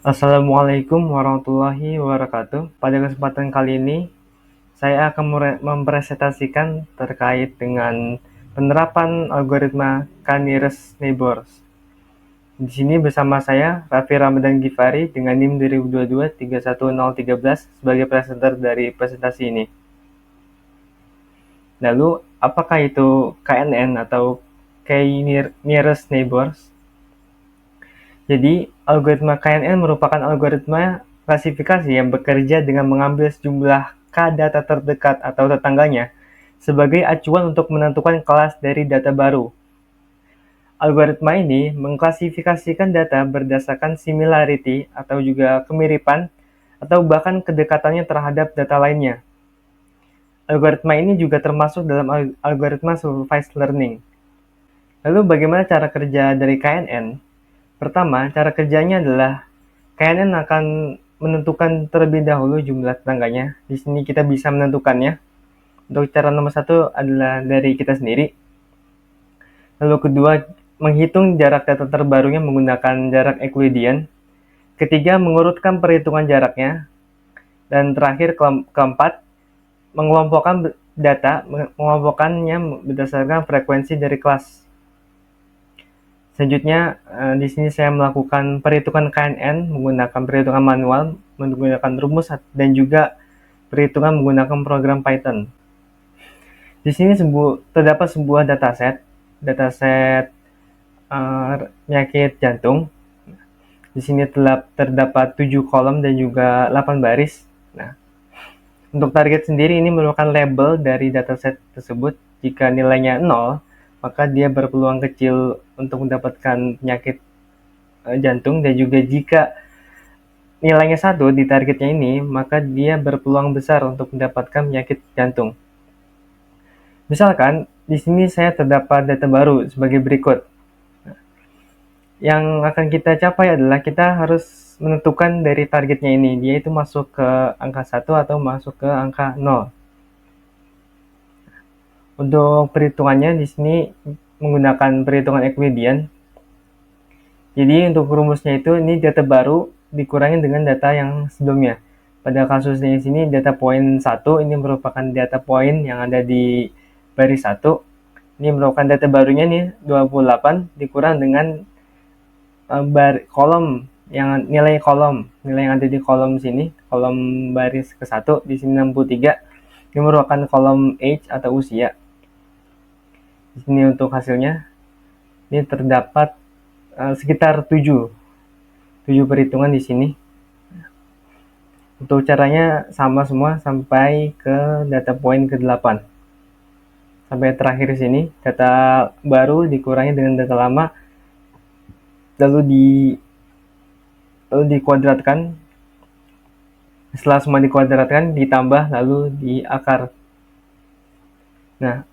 Assalamualaikum warahmatullahi wabarakatuh. Pada kesempatan kali ini, saya akan mempresentasikan terkait dengan penerapan algoritma K-nearest neighbors. Di sini bersama saya, Raffi Ramadan Gifari dengan NIM 2022-31013 sebagai presenter dari presentasi ini. Lalu, apakah itu KNN atau K-nearest neighbors? Jadi, algoritma KNN merupakan algoritma klasifikasi yang bekerja dengan mengambil sejumlah K data terdekat atau tetangganya sebagai acuan untuk menentukan kelas dari data baru. Algoritma ini mengklasifikasikan data berdasarkan similarity atau juga kemiripan atau bahkan kedekatannya terhadap data lainnya. Algoritma ini juga termasuk dalam algoritma supervised learning. Lalu bagaimana cara kerja dari KNN? Pertama, cara kerjanya adalah KNN akan menentukan terlebih dahulu jumlah tetangganya. Di sini kita bisa menentukannya. Untuk cara nomor satu adalah dari kita sendiri. Lalu kedua, menghitung jarak data terbarunya menggunakan jarak Euclidean. Ketiga, mengurutkan perhitungan jaraknya. Dan terakhir, keempat, mengelompokkan data, mengelompokkannya berdasarkan frekuensi dari kelas. Selanjutnya, di sini saya melakukan perhitungan KNN menggunakan perhitungan manual, menggunakan rumus, dan juga perhitungan menggunakan program Python. Di sini terdapat sebuah dataset penyakit jantung. Di sini terdapat 7 kolom dan juga 8 baris. Nah, untuk target sendiri ini merupakan label dari dataset tersebut. Jika nilainya 0, maka dia berpeluang kecil untuk mendapatkan penyakit jantung, dan juga jika nilainya 1 di targetnya ini, maka dia berpeluang besar untuk mendapatkan penyakit jantung. Misalkan, di sini saya terdapat data baru sebagai berikut. Yang akan kita capai adalah kita harus menentukan dari targetnya ini, dia itu masuk ke angka 1 atau masuk ke angka 0. Untuk perhitungannya di sini menggunakan perhitungan Euclidean. Jadi untuk rumusnya itu, ini data baru dikurangi dengan data yang sebelumnya. Pada kasusnya di sini data poin 1 ini merupakan data poin yang ada di baris 1. Ini merupakan data barunya nih 28 dikurang dengan kolom yang nilai yang ada di kolom sini, kolom baris ke-1 di sini 63. Ini merupakan kolom age atau usia. Di sini untuk hasilnya ini terdapat sekitar 7 perhitungan di sini. Untuk caranya sama semua sampai ke data poin ke-8. Sampai terakhir di sini, data baru dikurangi dengan data lama, lalu dikuadratkan. Setelah semua dikuadratkan, ditambah lalu diakar. Nah,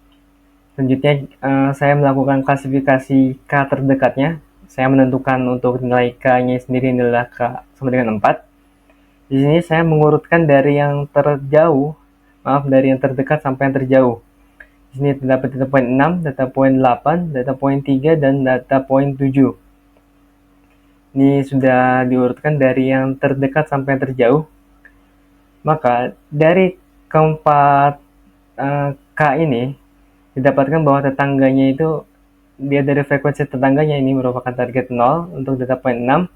selanjutnya saya melakukan klasifikasi K terdekatnya. Saya menentukan untuk nilai K-nya sendiri adalah K sama dengan 4. Di sini saya mengurutkan dari yang terdekat sampai yang terjauh. Di sini terdapat data poin 6, data poin 8, data poin 3, dan data poin 7. Ini sudah diurutkan dari yang terdekat sampai yang terjauh. Maka dari keempat K ini didapatkan bahwa tetangganya itu, dia dari frekuensi tetangganya ini merupakan target 0 untuk data poin 6,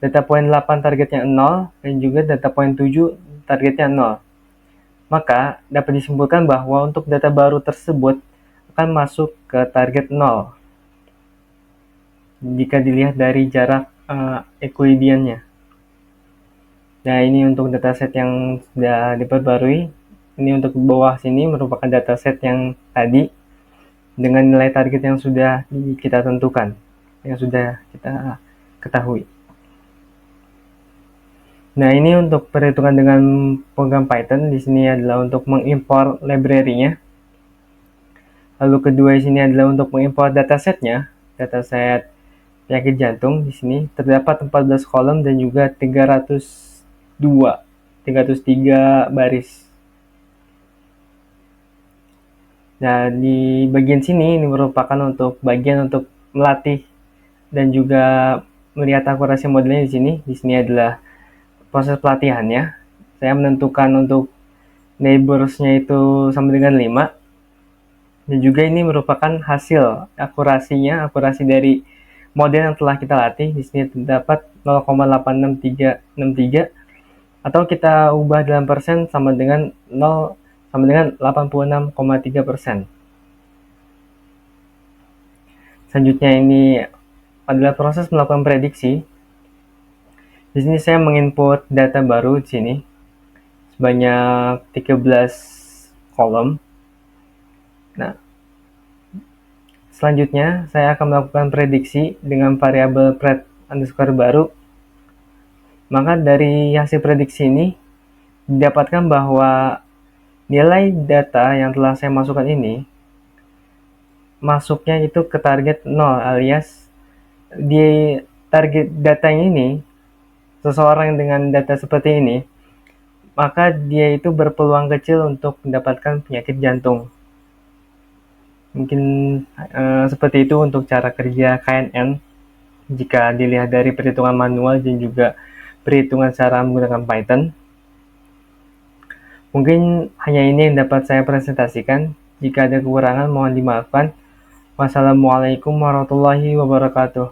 data poin 8 targetnya 0, dan juga data poin 7 targetnya 0. Maka dapat disimpulkan bahwa untuk data baru tersebut akan masuk ke target 0 jika dilihat dari jarak Euclidean-nya. Nah, ini untuk dataset yang sudah diperbarui. Ini untuk bawah sini merupakan dataset yang tadi dengan nilai target yang sudah kita tentukan, yang sudah kita ketahui. Nah, ini untuk perhitungan dengan program Python. Di sini adalah untuk mengimpor library-nya. Lalu kedua di sini adalah untuk mengimpor datasetnya, dataset penyakit jantung. Di sini terdapat 14 kolom dan juga 303 baris. Nah, di bagian sini ini merupakan untuk bagian untuk melatih dan juga melihat akurasi modelnya di sini. Di sini adalah proses pelatihannya. Saya menentukan untuk neighbors-nya itu sama dengan 5. Dan juga ini merupakan hasil akurasi dari model yang telah kita latih. Di sini terdapat 0,86363, atau kita ubah dalam persen sama dengan 86,3%. Selanjutnya ini adalah proses melakukan prediksi. Di sini saya menginput data baru di sini sebanyak 13 kolom. Nah, selanjutnya saya akan melakukan prediksi dengan variabel pred underscore baru. Maka dari hasil prediksi ini didapatkan bahwa nilai data yang telah saya masukkan ini masuknya itu ke target 0, alias di target datanya ini, seseorang dengan data seperti ini, maka dia itu berpeluang kecil untuk mendapatkan penyakit jantung. Mungkin seperti itu untuk cara kerja KNN jika dilihat dari perhitungan manual dan juga perhitungan secara menggunakan Python. Mungkin hanya ini yang dapat saya presentasikan. Jika ada kekurangan mohon dimaafkan. Wassalamualaikum warahmatullahi wabarakatuh.